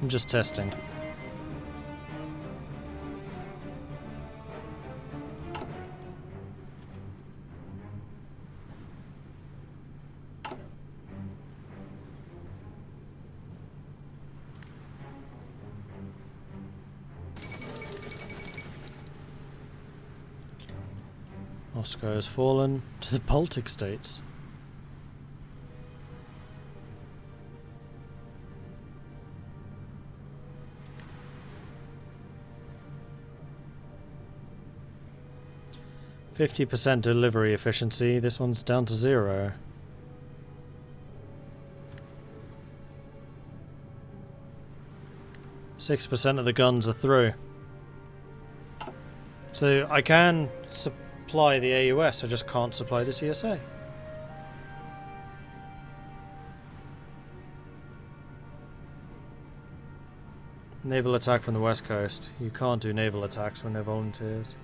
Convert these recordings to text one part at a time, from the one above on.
I'm just testing. Moscow has fallen to the Baltic states. %50 delivery efficiency. This one's down to 0. %6 of the guns are through. So I can supply the AUS, I just can't supply the CSA. Naval attack from the west coast. You can't do naval attacks when they're volunteers.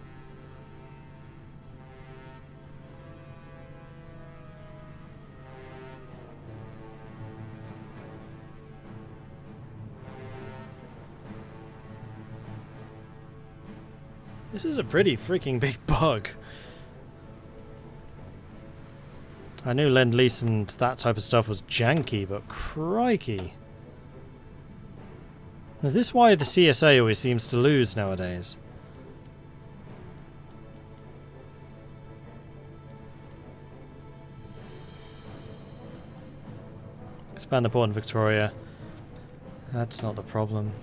This is a pretty freaking big bug. I knew Lend-Lease and that type of stuff was janky, but crikey. Is this why the CSA always seems to lose nowadays? Expand the port in Victoria. That's not the problem.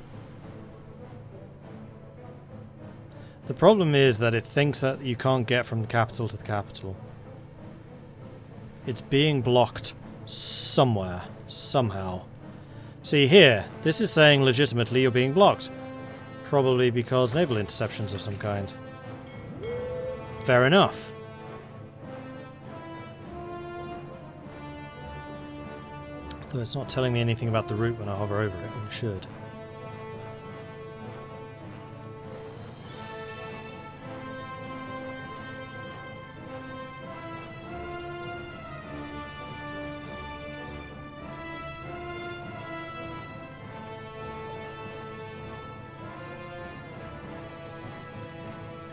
The problem is that it thinks that you can't get from the capital to the capital. It's being blocked somewhere, somehow. See here, this is saying legitimately you're being blocked. Probably because naval interceptions of some kind. Fair enough. Though it's not telling me anything about the route when I hover over it, and it should.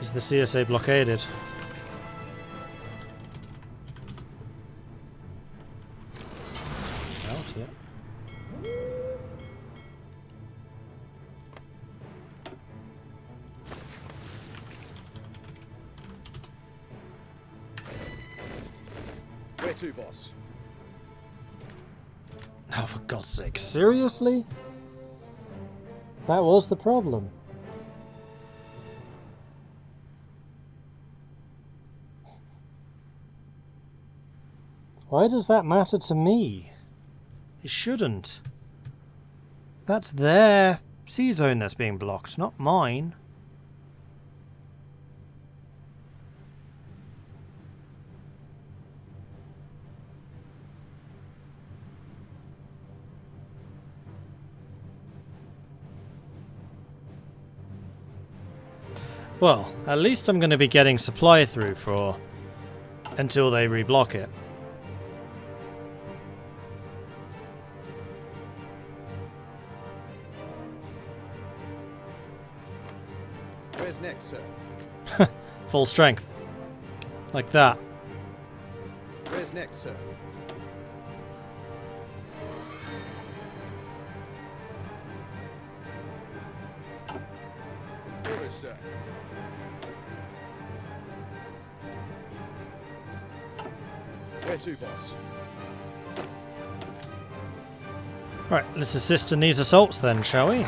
Is the CSA blockaded? Out, yeah. Where to, boss? Oh, for God's sake, seriously? That was the problem. Why does that matter to me? It shouldn't. That's their sea zone that's being blocked, not mine. Well, at least I'm going to be getting supply through for until they reblock it. Where's next, sir? Full strength. Like that. Where's next, sir? Orders, sir. Where to, boss? Right, let's assist in these assaults then, shall we?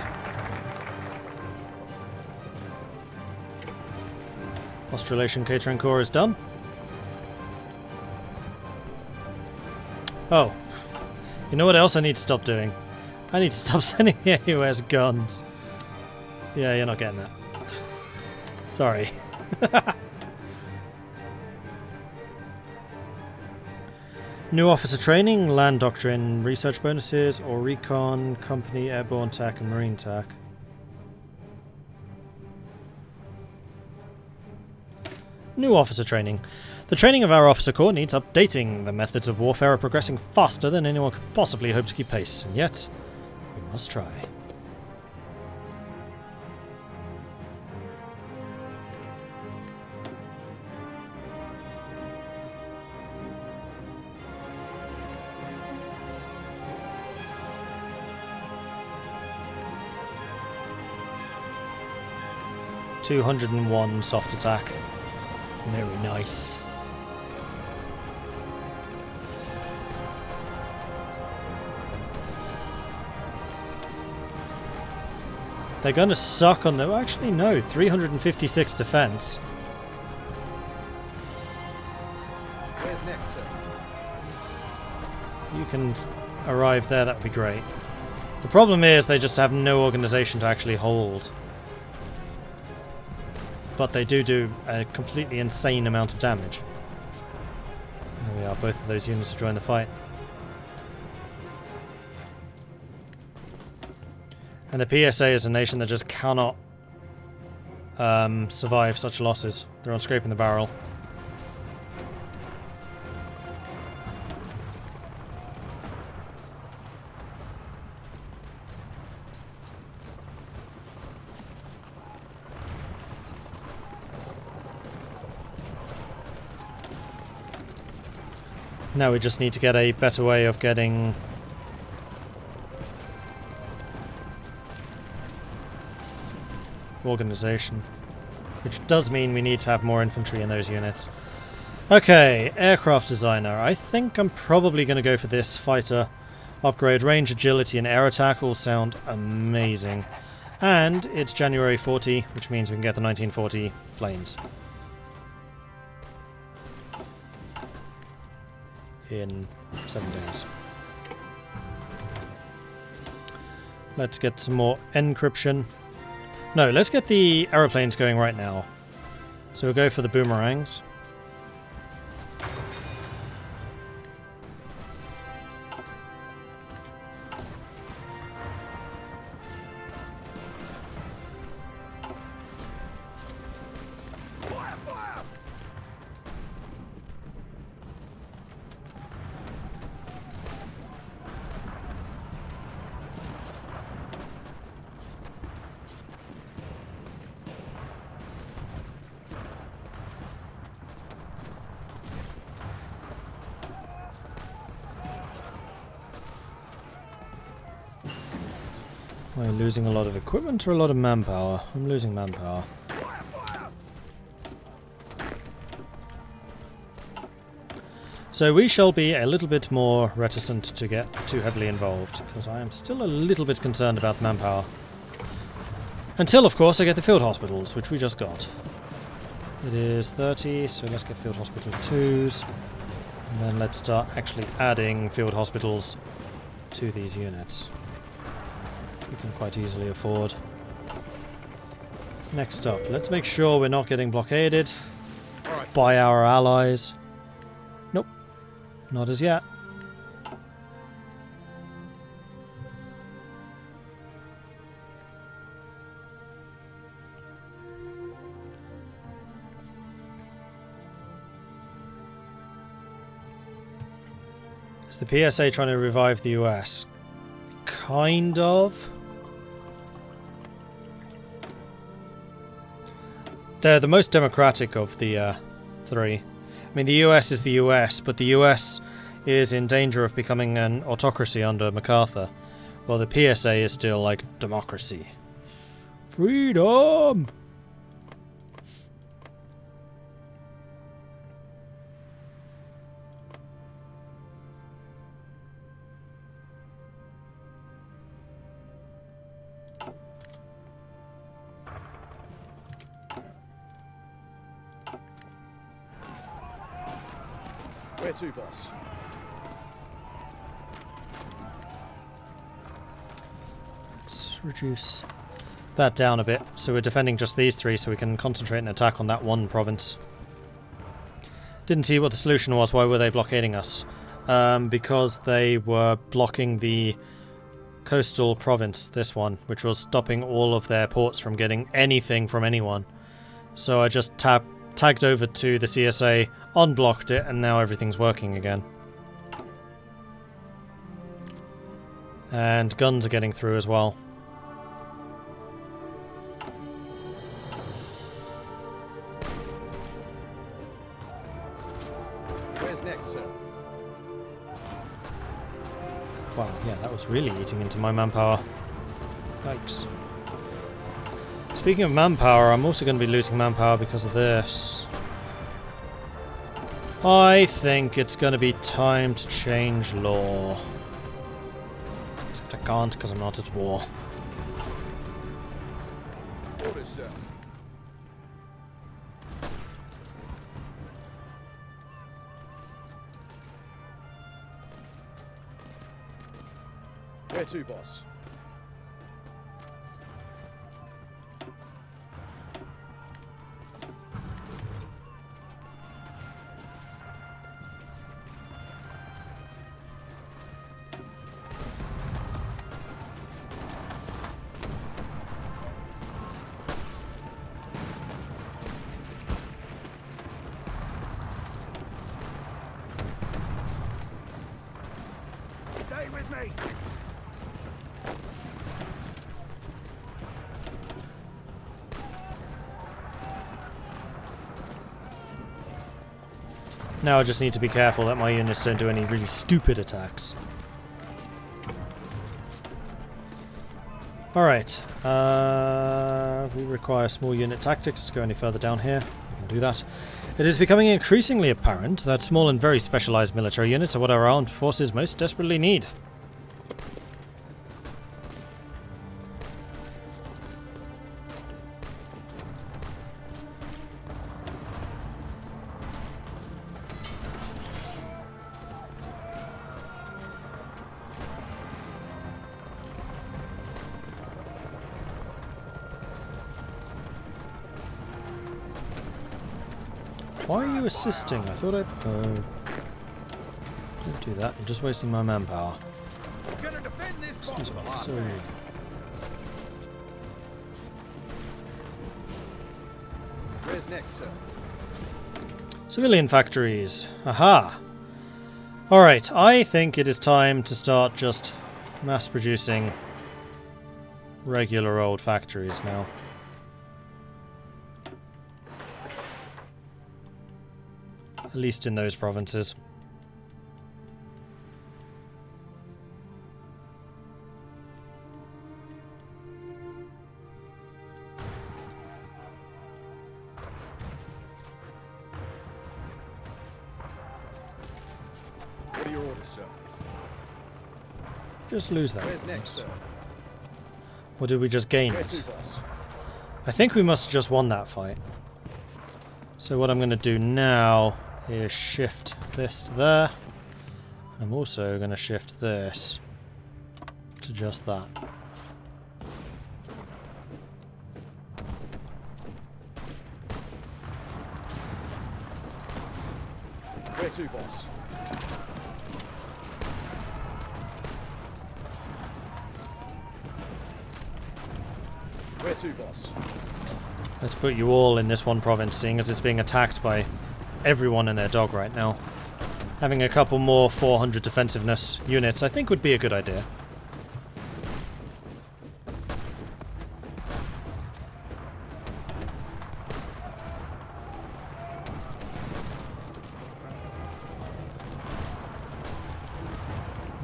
Australasian catering corps is done. Oh. You know what else I need to stop doing? I need to stop sending the AUS guns. Yeah, you're not getting that. Sorry. New officer training, land doctrine, research bonuses, or recon, company, airborne tech, and marine tech. New officer training. The training of our officer corps needs updating. The methods of warfare are progressing faster than anyone could possibly hope to keep pace, and yet, we must try. 201 soft attack. Very nice. They're going to suck on the... Actually, no. 356 defense. Where's next, sir? You can arrive there, that would be great. The problem is they just have no organization to actually hold. But they do a completely insane amount of damage. There we are, both of those units have joined the fight. And the PSA is a nation that just cannot survive such losses. They're on scraping the barrel. Now we just need to get a better way of getting organization, which does mean we need to have more infantry in those units. Okay, aircraft designer. I think I'm probably going to go for this fighter. Upgrade range, agility, and air attack all sound amazing. And it's January 40, which means we can get the 1940 planes. In 7 days. Let's get some more encryption. No, let's get the aeroplanes going right now. So we'll go for the boomerangs. Am I losing a lot of equipment or a lot of manpower? I'm losing manpower. So we shall be a little bit more reticent to get too heavily involved, because I am still a little bit concerned about manpower. Until, of course, I get the field hospitals, which we just got. It is 30, so let's get field hospital 2s. And then let's start actually adding field hospitals to these units. We can quite easily afford. Next up, let's make sure we're not getting blockaded by our allies. Nope, not as yet. Is the PSA trying to revive the US? Kind of. They're the most democratic of the three. I mean, the US is the US, but the US is in danger of becoming an autocracy under MacArthur, while the PSA is still like democracy. Freedom! Where to, boss? Let's reduce that down a bit. So we're defending just these three so we can concentrate and attack on that one province. Didn't see what the solution was. Why were they blockading us? Because they were blocking the coastal province, this one, which was stopping all of their ports from getting anything from anyone. So I just tagged over to the CSA, unblocked it, and now everything's working again. And guns are getting through as well. Where's next, sir? Wow, yeah, that was really eating into my manpower. Yikes. So Speaking of manpower, I'm also going to be losing manpower because of this. I think it's going to be time to change law. Except I can't because I'm not at war. Orders, sir. Where to, boss? Stay with me. Now I just need to be careful that my units don't do any really stupid attacks. Alright, we require small unit tactics to go any further down here. We can do that. It is becoming increasingly apparent that small and very specialized military units are what our armed forces most desperately need. Why are you assisting? I thought I'd... Oh. Don't do that. You're just wasting my manpower. We're gonna defend this Excuse me. spot. Sorry. Where's next, sir? Civilian factories. Aha! Alright, I think it is time to start just mass producing regular old factories now. At least in those provinces. What are your orders, sir? Just lose that. Where's next, sir? Or did we just gain Where it? to, boss? I think we must have just won that fight. So what I'm going to do now is shift this to there. I'm also going to shift this to just that. Where to, boss? Where to, boss? Let's put you all in this one province, seeing as it's being attacked by everyone and their dog right now. Having a couple more 400 defensiveness units I think would be a good idea.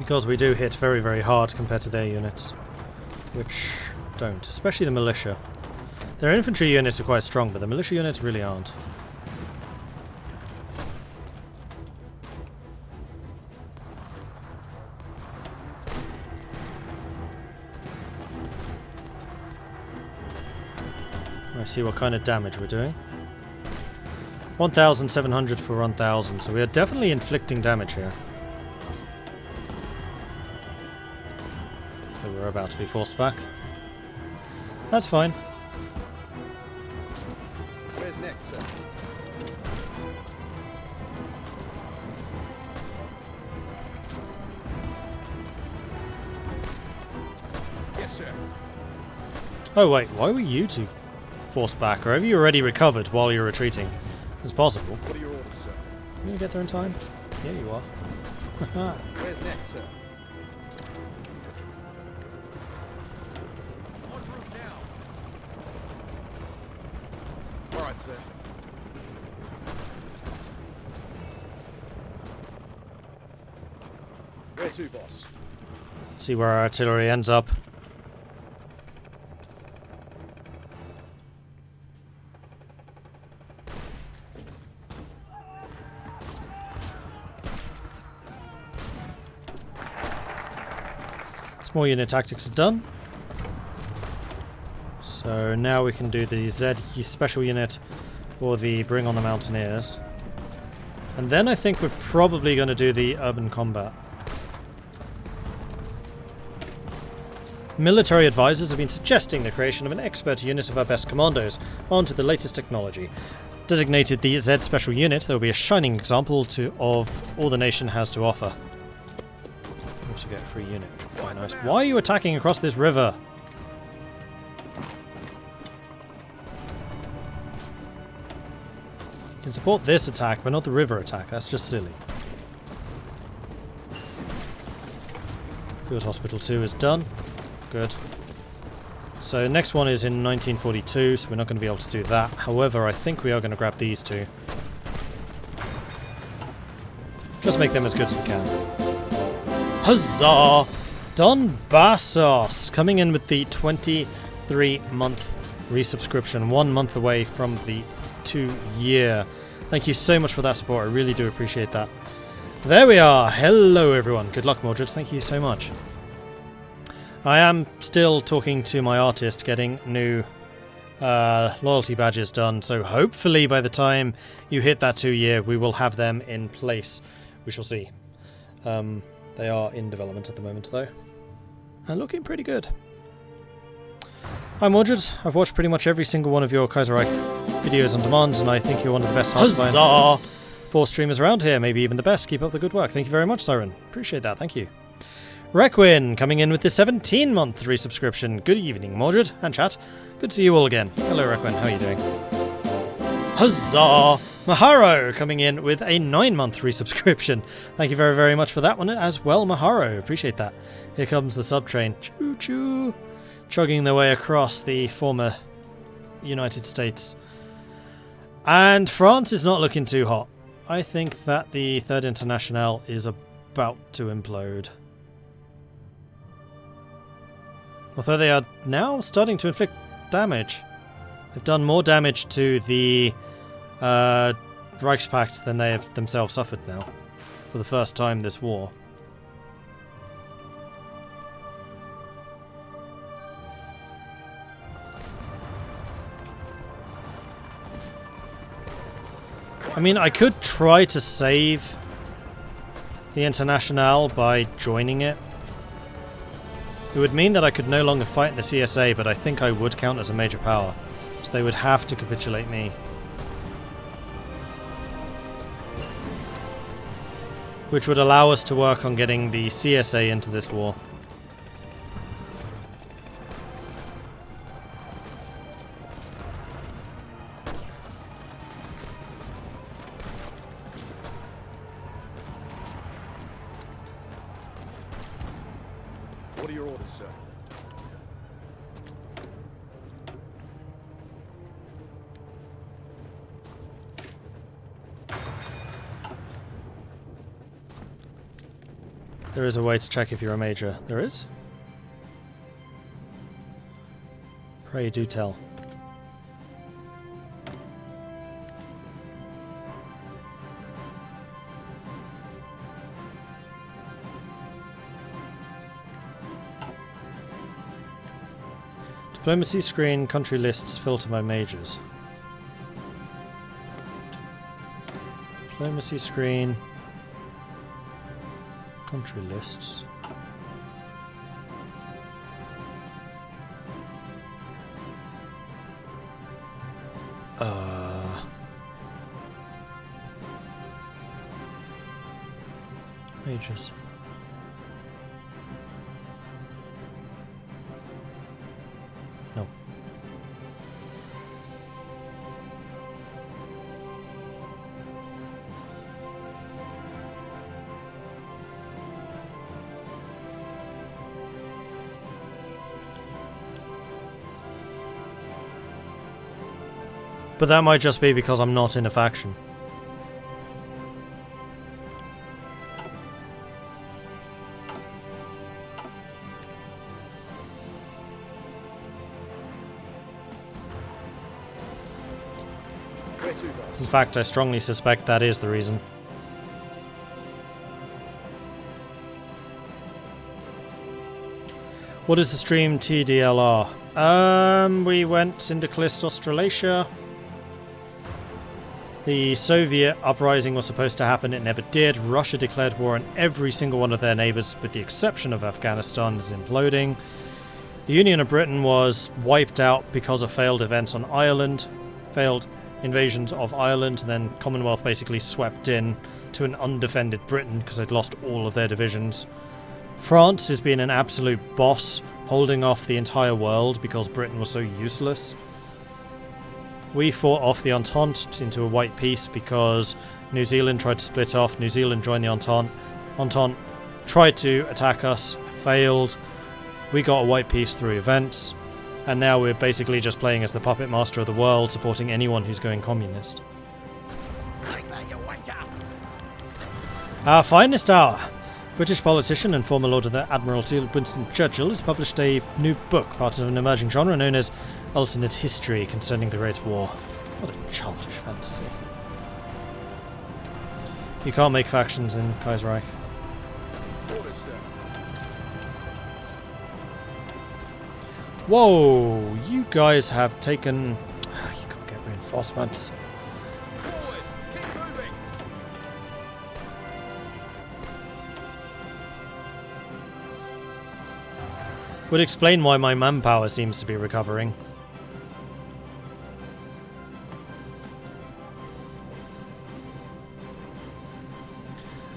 Because we do hit very, very hard compared to their units, which don't, especially the militia. Their infantry units are quite strong, but the militia units really aren't. Let's see what kind of damage we're doing. 1,700 for 1,000, so we are definitely inflicting damage here. So we're about to be forced back. That's fine. Where's next, sir? Yes, sir. Oh wait, why were you two forced back? Or have you already recovered while you're retreating? It's possible. What are your orders, sir? You gonna get there in time? Yeah, you are. Where's next, sir? En route now. All right, sir. Where to, boss? See where our artillery ends up. Small unit tactics are done. So now we can do the Z special unit or the Bring on the Mountaineers. And then I think we're probably going to do the urban combat. Military advisors have been suggesting the creation of an expert unit of our best commandos onto the latest technology. Designated the Z special unit, there will be a shining example of all the nation has to offer. Also get a free unit, which would be quite nice. Why are you attacking across this river? You can support this attack, but not the river attack. That's just silly. Field Hospital 2 is done. Good. So next one is in 1942, so we're not going to be able to do that. However, I think we are going to grab these two. Just make them as good as we can. Huzzah! Donbassos coming in with the 23-month resubscription. 1 month away from the 2-year. Thank you so much for that support. I really do appreciate that. There we are. Hello, everyone. Good luck, Mordred. Thank you so much. I am still talking to my artist, getting new loyalty badges done, so hopefully by the time you hit that 2-year, we will have them in place. We shall see. They are in development at the moment, though, and looking pretty good. Hi, Mordred. I've watched pretty much every single one of your Kaiserreich videos on demand, and I think you're one of the best Huzzah! 4 streamers around here, maybe even the best. Keep up the good work. Thank you very much, Siren. Appreciate that. Thank you. Requin coming in with the 17-month resubscription. Good evening, Mordred and chat. Good to see you all again. Hello, Requin. How are you doing? Huzzah! Maharo coming in with a 9-month resubscription. Thank you very, very much for that one as well, Maharo. Appreciate that. Here comes the sub-train. Choo-choo. Chugging their way across the former United States. And France is not looking too hot. I think that the Third Internationale is about to implode. Although they are now starting to inflict damage. They've done more damage to the Reichspakt than they have themselves suffered now. For the first time this war. I mean, I could try to save the Internationale by joining it. It would mean that I could no longer fight the CSA, but I think I would count as a major power. So they would have to capitulate me. Which would allow us to work on getting the CSA into this war. What are your orders, sir? There is a way to check if you're a major. There is? Pray do tell. Diplomacy screen, country lists, filter by majors. Diplomacy screen, country lists. Majors. No. But that might just be because I'm not in a faction. Where to, boss? In fact, I strongly suspect that is the reason. What is the stream TDLR? We went Syndicalist Australasia. The Soviet uprising was supposed to happen, it never did. Russia declared war on every single one of their neighbours, with the exception of Afghanistan, is imploding. The Union of Britain was wiped out because of failed events on Ireland, failed invasions of Ireland, then Commonwealth basically swept in to an undefended Britain because they'd lost all of their divisions. France has been an absolute boss, holding off the entire world because Britain was so useless. We fought off the Entente into a white peace because New Zealand tried to split off. New Zealand joined the Entente. Entente tried to attack us, failed. We got a white peace through events. And now we're basically just playing as the puppet master of the world, supporting anyone who's going communist. Our finest hour. British politician and former Lord of the Admiralty Winston Churchill has published a new book, part of an emerging genre known as alternate history concerning the Great War. What a childish fantasy. You can't make factions in Kaiserreich. Whoa, you guys have taken... you can't get reinforcements. Would explain why my manpower seems to be recovering.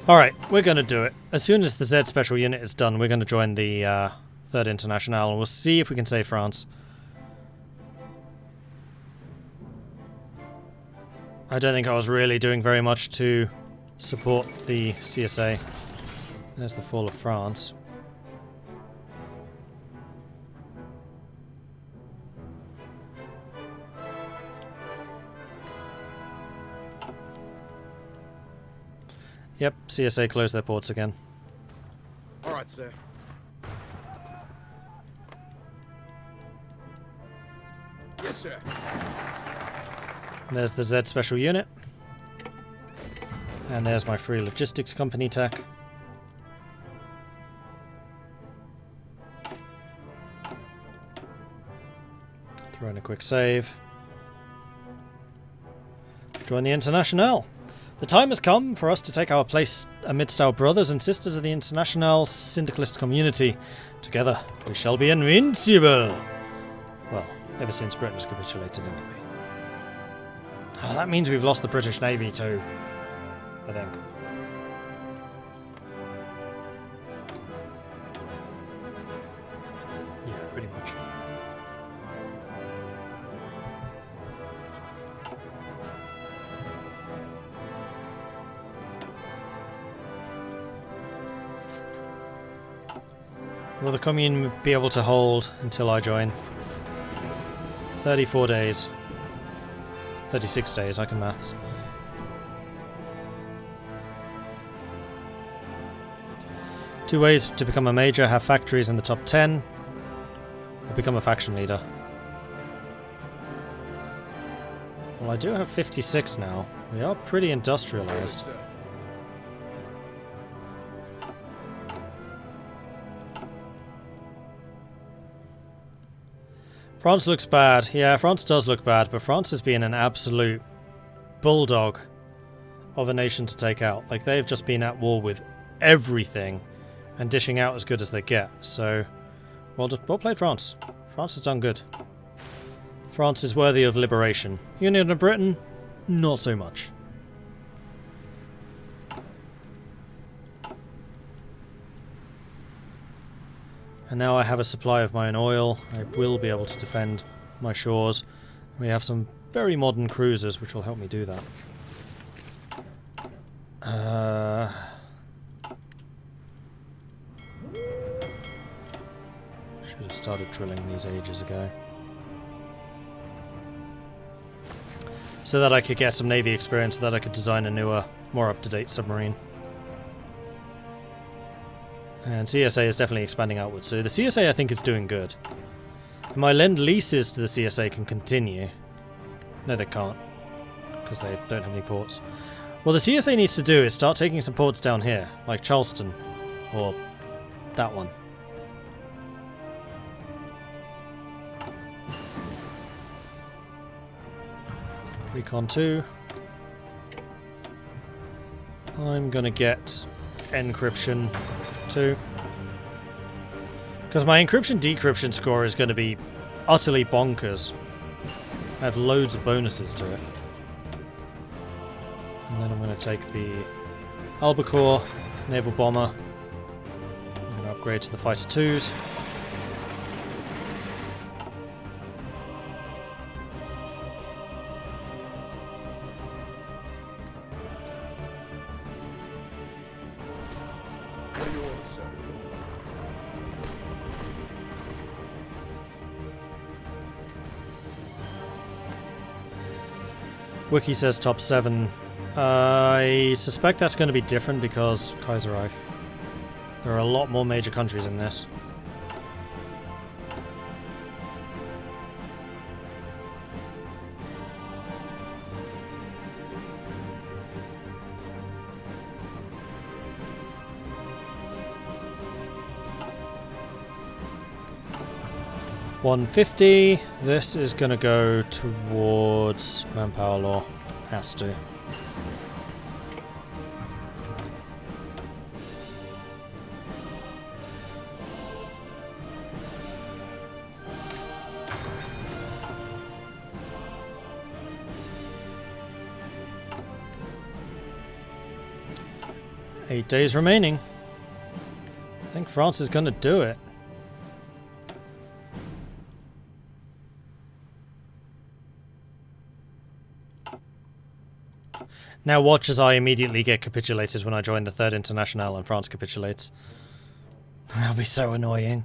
Alright, we're going to do it. As soon as the Z Special Unit is done, we're going to join the 3rd Internationale, and we'll see if we can save France. I don't think I was really doing very much to support the CSA. There's the fall of France. Yep, CSA closed their ports again. Alright, sir. Yes, sir. There's the Z Special Unit. And there's my Free Logistics Company tech. Throw in a quick save. Join the Internationale. The time has come for us to take our place amidst our brothers and sisters of the Internationale Syndicalist community. Together, we shall be invincible! Well, ever since Britain has capitulated anyway. Oh, that means we've lost the British Navy too, I think. Yeah, pretty much. Will the commune be able to hold until I join? 34 days. 36 days, I can maths. Two ways to become a major: have factories in the top 10, or become a faction leader. Well, I do have 56 now. We are pretty industrialized. France looks bad. Yeah, France does look bad, but France has been an absolute bulldog of a nation to take out. Like, they've just been at war with everything and dishing out as good as they get. So, well played, France. France has done good. France is worthy of liberation. Union of Britain, not so much. And now I have a supply of my own oil. I will be able to defend my shores. We have some very modern cruisers which will help me do that. Should have started drilling these ages ago. So that I could get some Navy experience, so that I could design a newer, more up-to-date submarine. And CSA is definitely expanding outwards, so the CSA I think is doing good. And my lend-leases to the CSA can continue. No, they can't, because they don't have any ports. What the CSA needs to do is start taking some ports down here, like Charleston, or that one. Recon 2. I'm gonna get encryption 2. Because my encryption-decryption score is going to be utterly bonkers. I have loads of bonuses to it. And then I'm going to take the Albacore naval bomber. I'm going to upgrade to the Fighter 2s. What do you want, sir? Wiki says top 7. I suspect that's going to be different because Kaiserreich. There are a lot more major countries in this. $150. This is going to go towards manpower law. Has to. Eight days remaining. I think France is going to do it. Now watch as I immediately get capitulated when I join the Third Internationale and France capitulates. That'll be so annoying.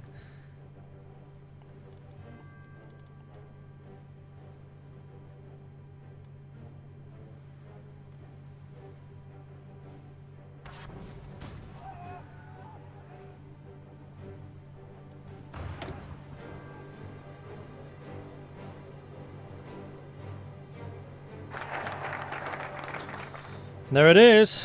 There it is.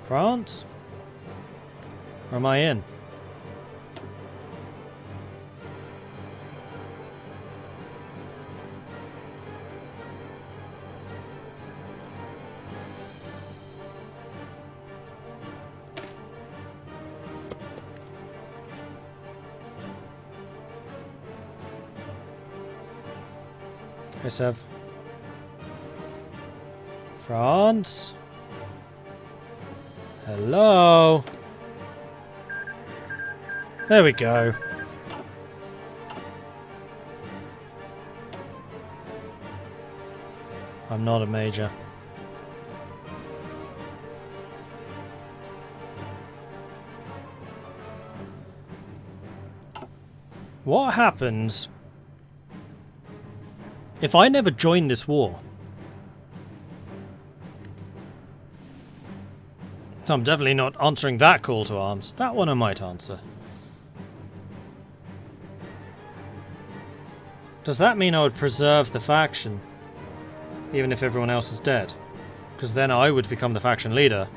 France? Or am I in? Hey, Sev. France? Hello? There we go. I'm not a major. What happens if I never join this war? I'm definitely not answering that call to arms. That one I might answer. Does that mean I would preserve the faction, even if everyone else is dead? Because then I would become the faction leader,